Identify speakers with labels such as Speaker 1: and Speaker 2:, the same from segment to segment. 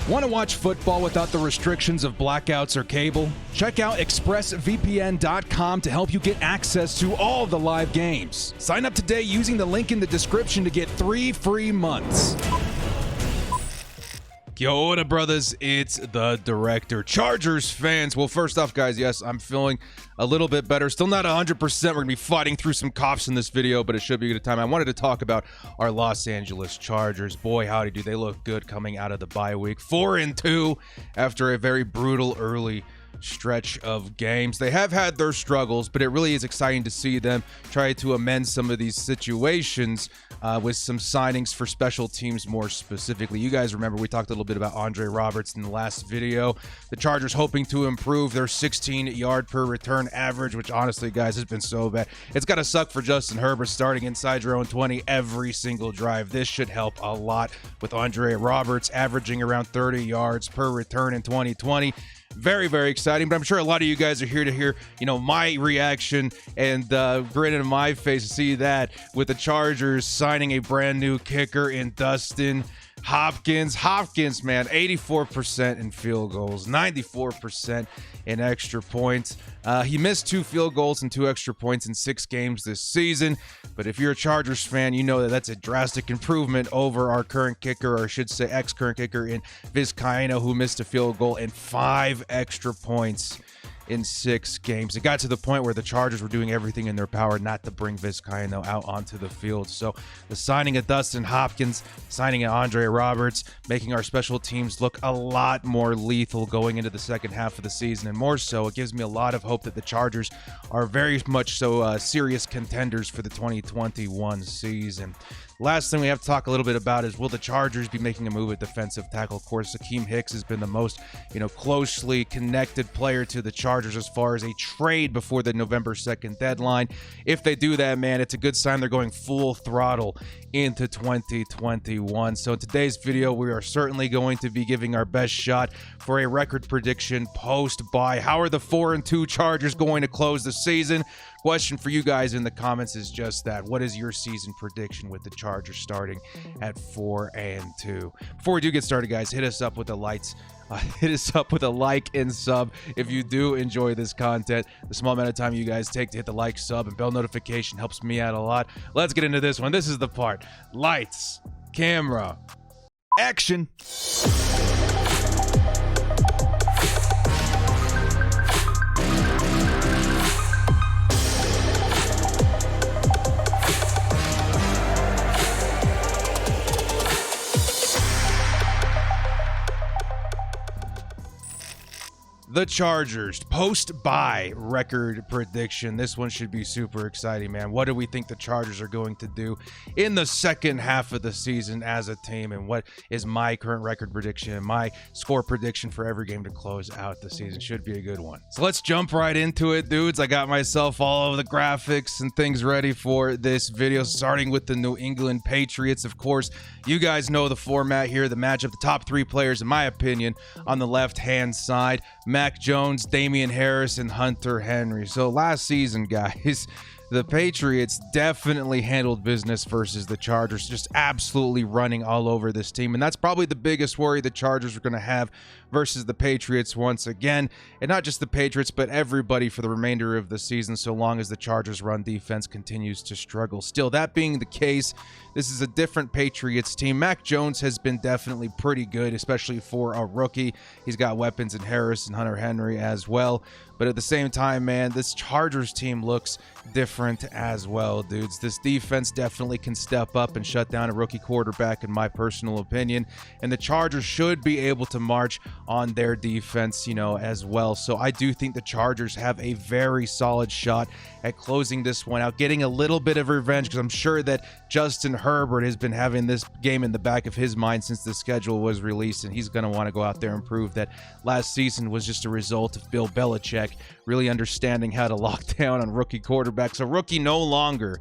Speaker 1: Want to watch football without the restrictions of blackouts or cable? Check out expressvpn.com to help you get access to all the live games. Sign up today using the link in the description to get 3 free months. Yo, what up, brothers? It's the director. Chargers fans. Well, first off, guys, yes, I'm feeling a little bit better. Still not 100%. We're going to be fighting through some coughs in this video, but it should be a good time. I wanted to talk about our Los Angeles Chargers. Boy, howdy, do they look good coming out of the bye week. 4-2 after a very brutal early stretch of games. They have had their struggles, but it really is exciting to see them try to amend some of these situations with some signings for special teams more specifically. You guys remember we talked a little bit about Andre Roberts in the last video. The Chargers hoping to improve their 16-yard per return average, which honestly, guys, has been so bad. It's got to suck for Justin Herbert starting inside your own 20 every single drive. This should help a lot with Andre Roberts averaging around 30 yards per return in 2020. Very, very exciting, but I'm sure a lot of you guys are here to hear, my reaction and grin in my face to see that with the Chargers signing a brand new kicker in Dustin Hopkins. Hopkins, man, 84% in field goals, 94% in extra points. He missed 2 field goals and 2 extra points in 6 games this season. But if you're a Chargers fan, you know that that's a drastic improvement over our current kicker, or I should say ex-current kicker in Vizcaino, who missed a field goal and 5 extra points in 6 games. It got to the point where the Chargers were doing everything in their power not to bring Vizcaino out onto the field. So the signing of Dustin Hopkins, signing of Andre Roberts, making our special teams look a lot more lethal going into the second half of the season. And more so, it gives me a lot of hope that the Chargers are very much so serious contenders for the 2021 season. Last thing we have to talk a little bit about is, will the Chargers be making a move at defensive tackle? Of course, Akeem Hicks has been the most, closely connected player to the Chargers as far as a trade before the November 2nd deadline. If they do that, man, it's a good sign they're going full throttle into 2021. So in today's video, we are certainly going to be giving our best shot for a record prediction post-bye. How are the 4-2 Chargers going to close the season? Question for you guys in the comments is just that. What is your season prediction with the Chargers starting at 4-2? Before we do get started, guys, hit us up with the lights. Hit us up with a like and sub if you do enjoy this content. The small amount of time you guys take to hit the like, sub, and bell notification helps me out a lot. Let's get into this one. This is the part. Lights, camera, action. The Chargers post-bye record prediction. This one should be super exciting, man. What do we think the Chargers are going to do in the second half of the season as a team? And what is my current record prediction and my score prediction for every game to close out the season? Should be a good one. So let's jump right into it, dudes. I got myself all of the graphics and things ready for this video, starting with the New England Patriots. Of course, you guys know the format here, the matchup, the top 3 players, in my opinion, on the left-hand side. Mac Jones, Damian Harris, and Hunter Henry. So last season, guys, the Patriots definitely handled business versus the Chargers, just absolutely running all over this team. And that's probably the biggest worry the Chargers are going to have versus the Patriots once again. And not just the Patriots, but everybody for the remainder of the season, so long as the Chargers' run defense continues to struggle. Still, that being the case, this is a different Patriots team. Mac Jones has been definitely pretty good, especially for a rookie. He's got weapons in Harris and Hunter Henry as well. But at the same time, man, this Chargers team looks different as well, dudes. This defense definitely can step up and shut down a rookie quarterback, in my personal opinion. And the Chargers should be able to march on their defense, as well. So I do think the Chargers have a very solid shot at closing this one out, getting a little bit of revenge, because I'm sure that Justin Herbert has been having this game in the back of his mind since the schedule was released, and he's going to want to go out there and prove that last season was just a result of Bill Belichick really understanding how to lock down on rookie quarterbacks. A rookie no longer.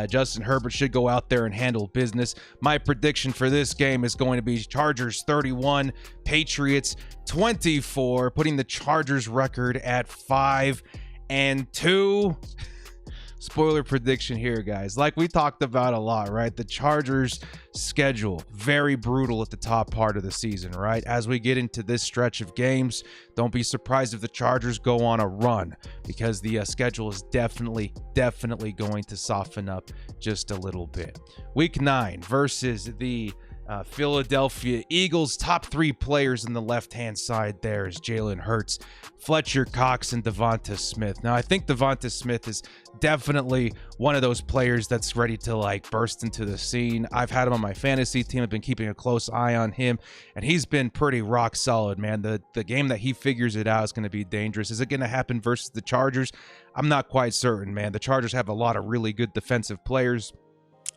Speaker 1: Justin Herbert should go out there and handle business. My prediction for this game is going to be Chargers 31, Patriots 24, putting the Chargers record at 5-2. spoiler prediction here, guys. Like we talked about a lot, right? The Chargers' schedule, very brutal at the top part of the season, right? As we get into this stretch of games, don't be surprised if the Chargers go on a run, because the schedule is definitely going to soften up just a little bit. Week 9 versus the Philadelphia Eagles. Top 3 players in the left-hand side there is Jalen Hurts, Fletcher Cox, and Devonta Smith. Now, I think Devonta Smith is definitely one of those players that's ready to like burst into the scene. I've had him on my fantasy team. I've been keeping a close eye on him, and he's been pretty rock solid, man. The game that he figures it out is going to be dangerous. Is it going to happen versus the Chargers? I'm not quite certain, man. The Chargers have a lot of really good defensive players.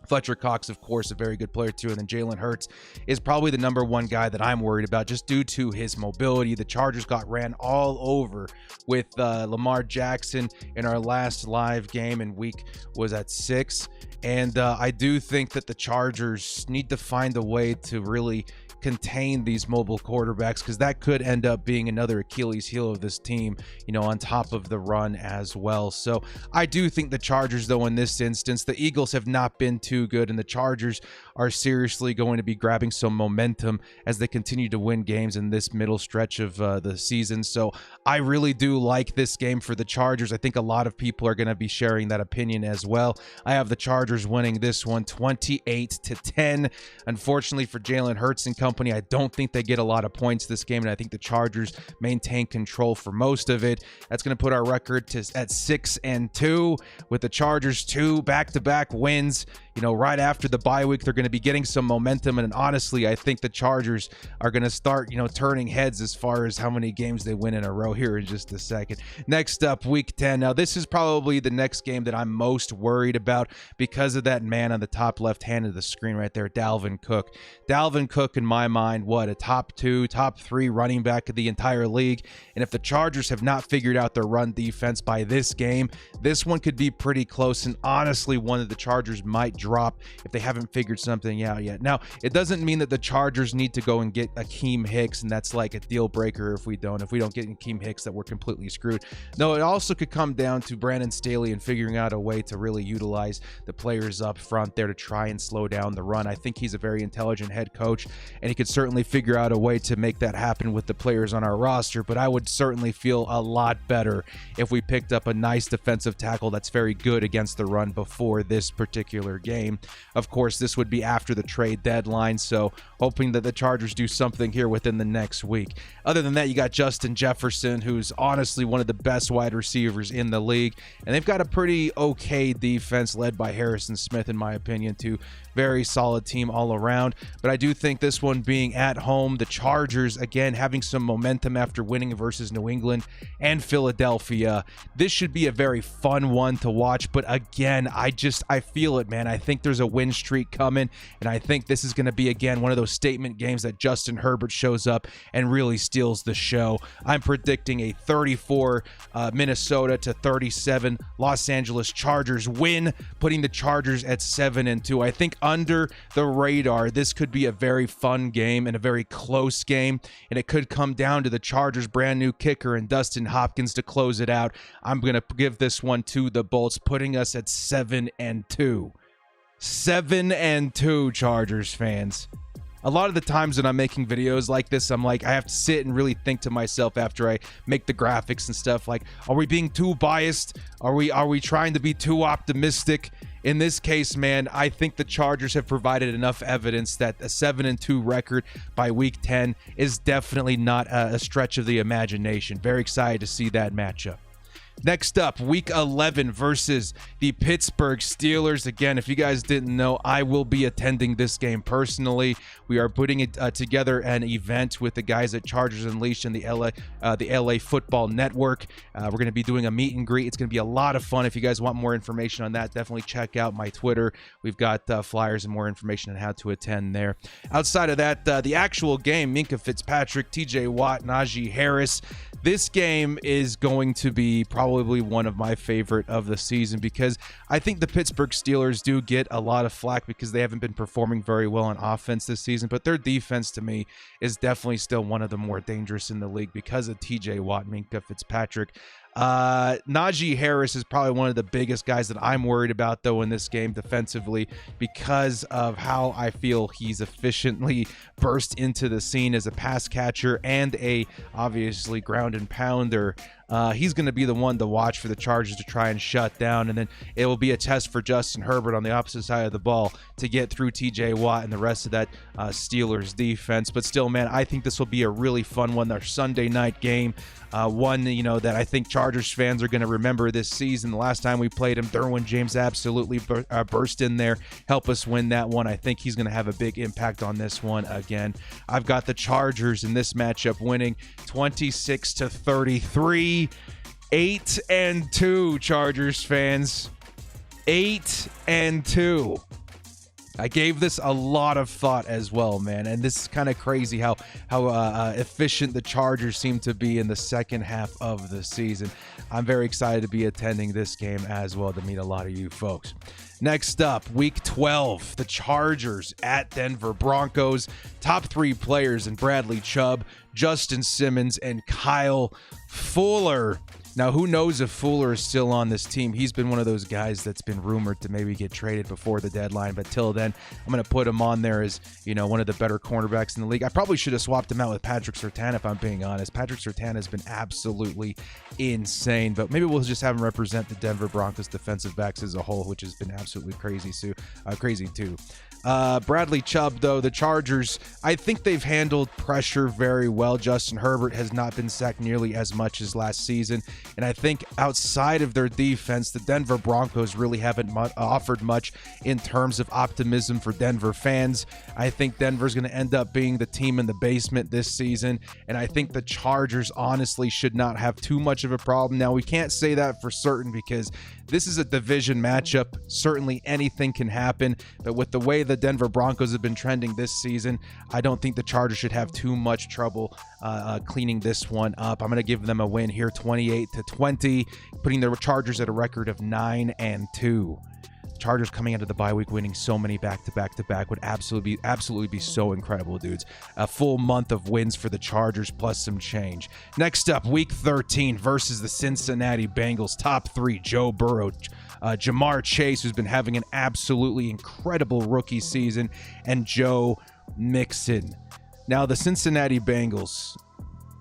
Speaker 1: Fletcher Cox, of course, a very good player too. And then Jalen Hurts is probably the number 1 guy that I'm worried about just due to his mobility. The Chargers got ran all over with Lamar Jackson in our last live game in week was at 6. And I do think that the Chargers need to find a way to really contain these mobile quarterbacks, because that could end up being another Achilles heel of this team, you know, on top of the run as well. So I do think the Chargers, though, in this instance, the Eagles have not been too good, and the Chargers are seriously going to be grabbing some momentum as they continue to win games in this middle stretch of the season. So I really do like this game for the Chargers. I think a lot of people are going to be sharing that opinion as well. I have the Chargers winning this one 28-10. Unfortunately for Jalen Hurts and company, I don't think they get a lot of points this game, and I think the Chargers maintain control for most of it. That's going to put our record at 6-2 with the Chargers 2 back-to-back wins. You know, right after the bye week, they're going to be getting some momentum, and honestly, I think the Chargers are going to start, you know, turning heads as far as how many games they win in a row here in just a second. Next up, week 10. Now, this is probably the next game that I'm most worried about because of that man on the top left hand of the screen right there, Dalvin Cook. Dalvin Cook, in my mind, what, a top 2, top 3 running back of the entire league. And if the Chargers have not figured out their run defense by this game, this one could be pretty close, and honestly, one of the Chargers might drop if they haven't figured something out yet. Now, it doesn't mean that the Chargers need to go and get Akeem Hicks, and that's like a deal breaker if we don't get Akeem Hicks, that we're completely screwed. No, it also could come down to Brandon Staley and figuring out a way to really utilize the players up front there to try and slow down the run. I think he's a very intelligent head coach, and he could certainly figure out a way to make that happen with the players on our roster, but I would certainly feel a lot better if we picked up a nice defensive tackle that's very good against the run before this particular game. Of course, this would be after the trade deadline, so hoping that the Chargers do something here within the next week. Other than that, you got Justin Jefferson, who's honestly one of the best wide receivers in the league, and they've got a pretty okay defense led by Harrison Smith, in my opinion, too. Very solid team all around, but I do think this one being at home, the Chargers, again, having some momentum after winning versus New England and Philadelphia. This should be a very fun one to watch, but again, I feel it, man. I think there's a win streak coming, and I think this is going to be, again, one of those statement games that Justin Herbert shows up and really steals the show. I'm predicting a 34 Minnesota to 37 Los Angeles Chargers win, putting the Chargers at 7-2. I think under the radar, this could be a very fun game and a very close game, and it could come down to the Chargers' brand new kicker and Dustin Hopkins to close it out. I'm going to give this one to the Bolts, putting us at 7-2. 7-2, Chargers fans. A lot of the times when I'm making videos like this, I'm like, I have to sit and really think to myself after I make the graphics and stuff, like, are we being too biased? Are we trying to be too optimistic? In this case, man, I think the Chargers have provided enough evidence that a 7-2 record by week 10 is definitely not a stretch of the imagination. Very excited to see that matchup. Next up, week 11 versus the Pittsburgh Steelers. Again, if you guys didn't know, I will be attending this game personally. We are putting it together an event with the guys at Chargers Unleashed and the LA Football Network. We're going to be doing a meet and greet. It's going to be a lot of fun. If you guys want more information on that, definitely check out my Twitter. We've got flyers and more information on how to attend there. Outside of that, the actual game, Minkah Fitzpatrick, TJ Watt, Najee Harris. This game is going to be probably one of my favorite of the season because I think the Pittsburgh Steelers do get a lot of flack because they haven't been performing very well on offense this season, but their defense to me is definitely still one of the more dangerous in the league because of TJ Watt, Minkah Fitzpatrick. Najee Harris is probably one of the biggest guys that I'm worried about, though, in this game defensively, because of how I feel he's efficiently burst into the scene as a pass catcher and a obviously ground and pounder. He's going to be the one to watch for the Chargers to try and shut down, and then it will be a test for Justin Herbert on the opposite side of the ball to get through TJ Watt and the rest of that Steelers defense. But still, man, I think this will be a really fun one, our Sunday night game. One, that I think Chargers fans are going to remember this season. The last time we played him, Derwin James absolutely burst in there, help us win that one. I think he's going to have a big impact on this one again. I've got the Chargers in this matchup winning 26-33. 8-2, Chargers fans. 8-2. I gave this a lot of thought as well, man, and this is kind of crazy how efficient the Chargers seem to be in the second half of the season. I'm very excited to be attending this game as well, to meet a lot of you folks. Next up, Week 12, the Chargers at Denver Broncos. Top 3 players in Bradley Chubb, Justin Simmons, and Kyle Fuller. Now, who knows if Fuller is still on this team? He's been one of those guys that's been rumored to maybe get traded before the deadline, but till then, I'm going to put him on there as, one of the better cornerbacks in the league. I probably should have swapped him out with Patrick Surtain, if I'm being honest. Patrick Surtain has been absolutely insane, but maybe we'll just have him represent the Denver Broncos defensive backs as a whole, which has been absolutely crazy too. Bradley Chubb, though, the Chargers, I think they've handled pressure very well. Justin Herbert has not been sacked nearly as much as last season, and I think outside of their defense, the Denver Broncos really haven't offered much in terms of optimism for Denver fans. I think Denver's going to end up being the team in the basement this season, and I think the Chargers honestly should not have too much of a problem. Now, we can't say that for certain because this is a division matchup. Certainly anything can happen, but with the way the Denver Broncos have been trending this season, I don't think the Chargers should have too much trouble cleaning this one up. I'm going to give them a win here, 28-20, putting the Chargers at a record of 9-2. Chargers coming out of the bye week winning so many back-to-back would absolutely be so incredible, dudes. A full month of wins for the Chargers plus some change. Next up, Week 13 versus the Cincinnati Bengals. Top 3, Joe Burrow, Jamar Chase, who's been having an absolutely incredible rookie season, and Joe Mixon. Now, the Cincinnati Bengals,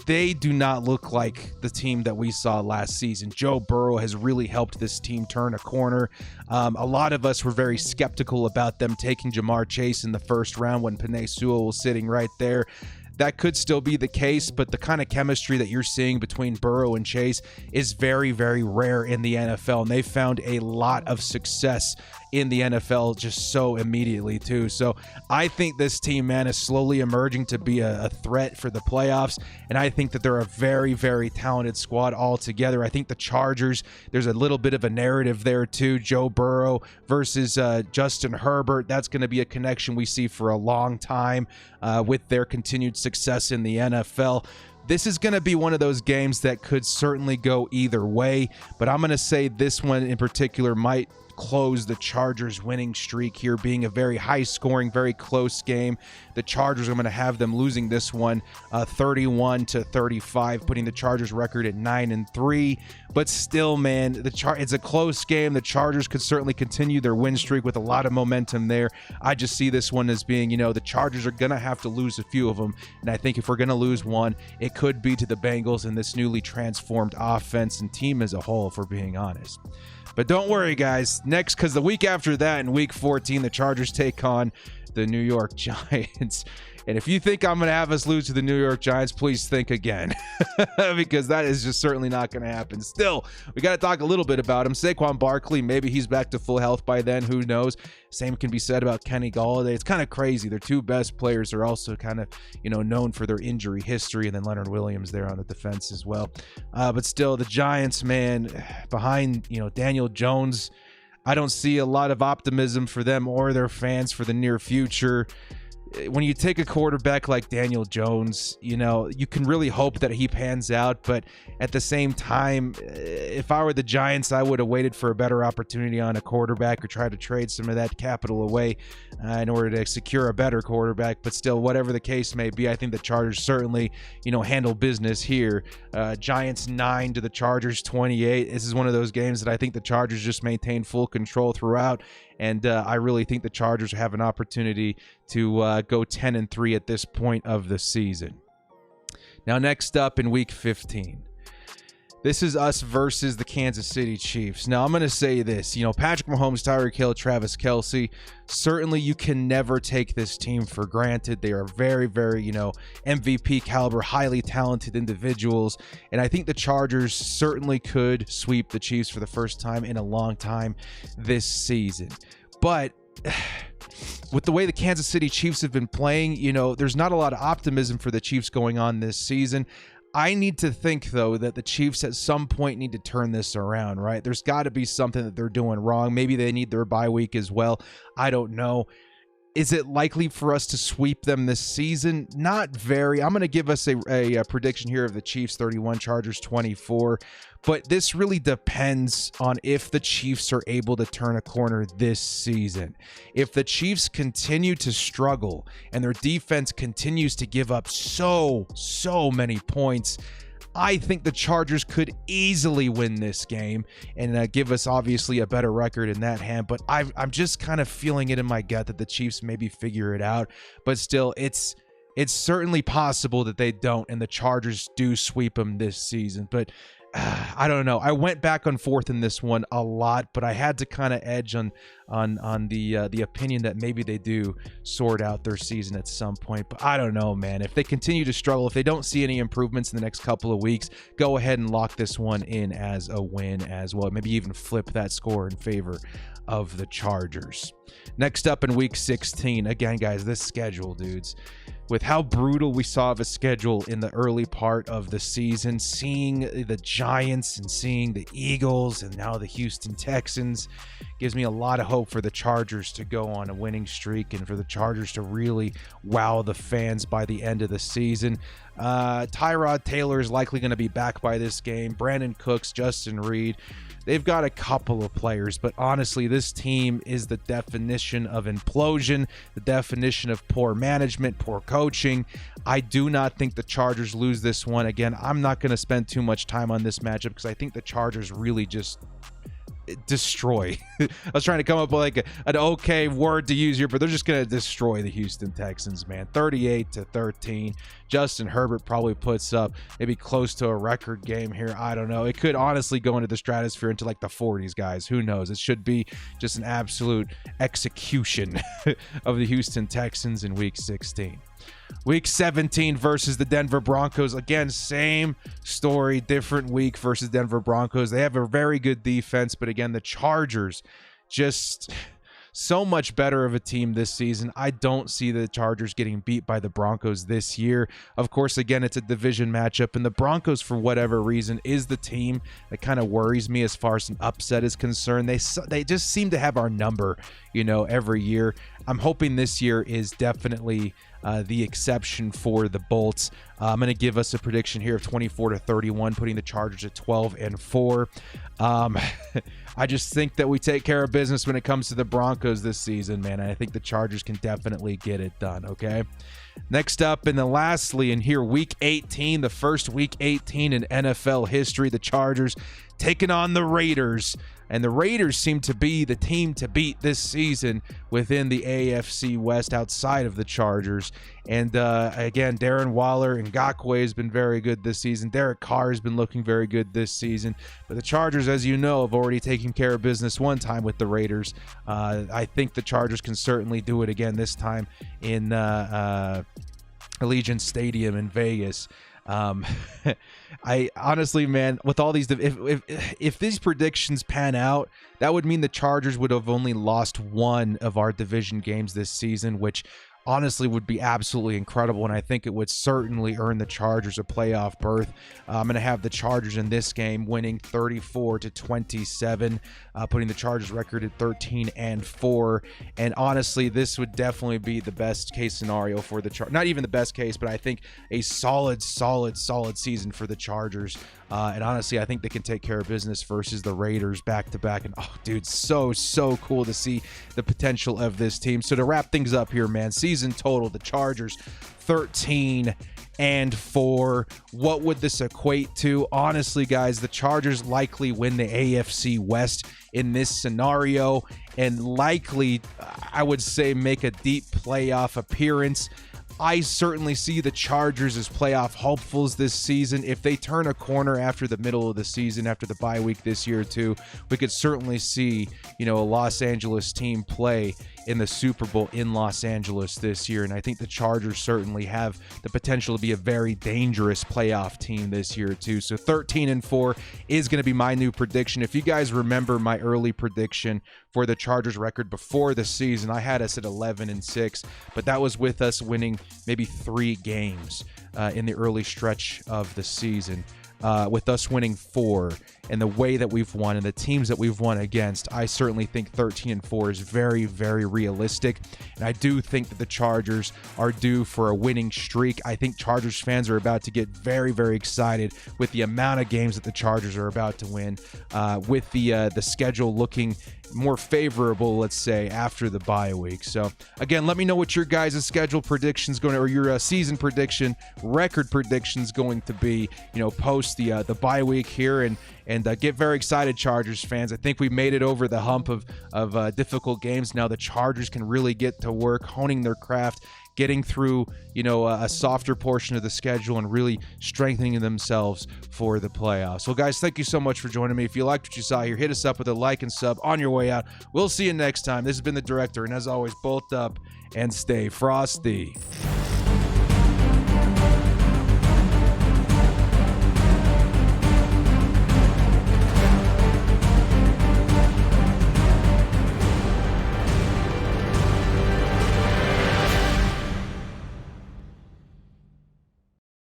Speaker 1: they do not look like the team that we saw last season. Joe Burrow has really helped this team turn a corner. A lot of us were very skeptical about them taking Jamar Chase in the first round when Penei Sewell was sitting right there. That could still be the case, but the kind of chemistry that you're seeing between Burrow and Chase is very, very rare in the NFL, and they found a lot of success in the NFL just so immediately too. So I think this team, man, is slowly emerging to be a threat for the playoffs, and I think that they're a very, very talented squad altogether. I think the Chargers, there's a little bit of a narrative there too. Joe Burrow versus Justin Herbert. That's going to be a connection we see for a long time with their continued success in the NFL. This is going to be one of those games that could certainly go either way, but I'm going to say this one in particular might close the Chargers winning streak here, being a very high scoring, very close game. The Chargers, I'm going to have them losing this one 31-35, putting the Chargers record at 9-3. But still, man, it's a close game. The Chargers could certainly continue their win streak with a lot of momentum there. I just see this one as being, the Chargers are going to have to lose a few of them. And I think if we're going to lose one, it could be to the Bengals and this newly transformed offense and team as a whole, if we're being honest. But don't worry, guys. Next, because the week after that, in Week 14, the Chargers take on the New York Giants. And if you think I'm going to have us lose to the New York Giants, please think again, because that is just certainly not going to happen. Still, we got to talk a little bit about him. Saquon Barkley, maybe he's back to full health by then. Who knows? Same can be said about Kenny Golladay. It's kind of crazy. Their two best players are also kind of, known for their injury history, and then Leonard Williams there on the defense as well. But still, the Giants, man, behind, Daniel Jones, I don't see a lot of optimism for them or their fans for the near future. when you take a quarterback like Daniel Jones, you can really hope that he pans out. But at the same time, if I were the Giants, I would have waited for a better opportunity on a quarterback or try to trade some of that capital away in order to secure a better quarterback. But still, whatever the case may be, I think the Chargers certainly, handle business here. Giants 9 to the Chargers 28. This is one of those games that I think the Chargers just maintain full control throughout. And I really think the Chargers have an opportunity to go 10-3 at this point of the season. Now, next up in Week 15. This is us versus the Kansas City Chiefs. Now, I'm going to say this. Patrick Mahomes, Tyreek Hill, Travis Kelce, certainly you can never take this team for granted. They are very, very, MVP caliber, highly talented individuals. And I think the Chargers certainly could sweep the Chiefs for the first time in a long time this season. But with the way the Kansas City Chiefs have been playing, there's not a lot of optimism for the Chiefs going on this season. I need to think, though, that the Chiefs at some point need to turn this around, right? There's got to be something that they're doing wrong. Maybe they need their bye week as well. I don't know. Is it likely for us to sweep them this season? Not very. I'm going to give us a prediction here of the Chiefs 31, Chargers 24. But this really depends on if the Chiefs are able to turn a corner this season. If the Chiefs continue to struggle and their defense continues to give up so many points, I think the Chargers could easily win this game and give us obviously a better record in that hand. But I'm just kind of feeling it in my gut that the Chiefs maybe figure it out. But still, it's certainly possible that they don't and the Chargers do sweep them this season. But I don't know. I went back and forth in this one a lot, but I had to kind of edge on the opinion that maybe they do sort out their season at some point. But I don't know, man. If they continue to struggle, if they don't see any improvements in the next couple of weeks, go ahead and lock this one in as a win as well. Maybe even flip that score in favor of the Chargers. Next up in Week 16, again, guys, this schedule, dudes. With how brutal we saw of a schedule in the early part of the season, seeing the Giants and seeing the Eagles and now the Houston Texans gives me a lot of hope for the Chargers to go on a winning streak and for the Chargers to really wow the fans by the end of the season. Tyrod Taylor is likely going to be back by this game. Brandon Cooks, Justin Reed. They've got a couple of players, but honestly, this team is the definition of implosion, the definition of poor management, poor coaching. I do not think the Chargers lose this one. Again, I'm not going to spend too much time on this matchup because I think the Chargers really just destroy. I was trying to come up with like an okay word to use here, but they're just going to destroy the Houston Texans, man. 38-13. Justin Herbert probably puts up maybe close to a record game here. I don't know. It could honestly go into the stratosphere into like the 40s, guys. Who knows? It should be just an absolute execution of the Houston Texans in Week 16. Week 17 versus the Denver Broncos. Again, same story, different week versus Denver Broncos. They have a very good defense, but again, the Chargers just so much better of a team this season. I don't see the Chargers getting beat by the Broncos this year. Of course, again, it's a division matchup, and the Broncos, for whatever reason, is the team that kind of worries me as far as an upset is concerned. They just seem to have our number, every year. I'm hoping this year is definitely the exception for the Bolts. I'm going to give us a prediction here of 24-31, putting the Chargers at 12-4. I just think that we take care of business when it comes to the Broncos this season, man. I think the Chargers can definitely get it done, okay? Next up, and then lastly, in here, Week 18, the first Week 18 in NFL history, the Chargers taking on the Raiders. And the Raiders seem to be the team to beat this season within the AFC West outside of the Chargers. And again, Darren Waller and Ngakoue has been very good this season. Derek Carr has been looking very good this season. But the Chargers, as you know, have already taken care of business one time with the Raiders. I think the Chargers can certainly do it again this time in Allegiant Stadium in Vegas. I honestly, man, with all these, if these predictions pan out, that would mean the Chargers would have only lost one of our division games this season, which honestly would be absolutely incredible, and I think it would certainly earn the Chargers a playoff berth. I'm going to have the Chargers in this game winning 34-27, putting the Chargers record at 13-4. And honestly, this would definitely be the best case scenario for the Chargers. Not even the best case, but I think a solid season for the Chargers. And honestly, I think they can take care of business versus the Raiders back-to-back. And, oh, dude, so cool to see the potential of this team. So to wrap things up here, man, season total, the Chargers 13-4. What would this equate to? Honestly, guys, the Chargers likely win the AFC West in this scenario, and likely, I would say, make a deep playoff appearance. I certainly see the Chargers as playoff hopefuls this season. If they turn a corner after the middle of the season, after the bye week this year too, we could certainly see, a Los Angeles team play in the Super Bowl in Los Angeles this year. And I think the Chargers certainly have the potential to be a very dangerous playoff team this year too. So 13-4 is going to be my new prediction. If you guys remember my early prediction for the Chargers record before the season, I had us at 11-6, but that was with us winning maybe 3 games in the early stretch of the season. With us winning 4, and the way that we've won and the teams that we've won against, I certainly think 13-4 is very realistic. And I do think that the Chargers are due for a winning streak. I think Chargers fans are about to get very excited with the amount of games that the Chargers are about to win, with the schedule looking more favorable, let's say, after the bye week. So again, let me know what your guys' schedule predictions going to, or your season prediction, record predictions going to be, post the bye week here, and get very excited, Chargers fans. I think we made it over the hump of difficult games. Now the Chargers can really get to work honing their craft, getting through, a softer portion of the schedule, and really strengthening themselves for the playoffs. So guys, thank you so much for joining me. If you liked what you saw here, hit us up with a like and sub on your way out. We'll see you next time. This has been the Director, and as always, bolt up and stay frosty.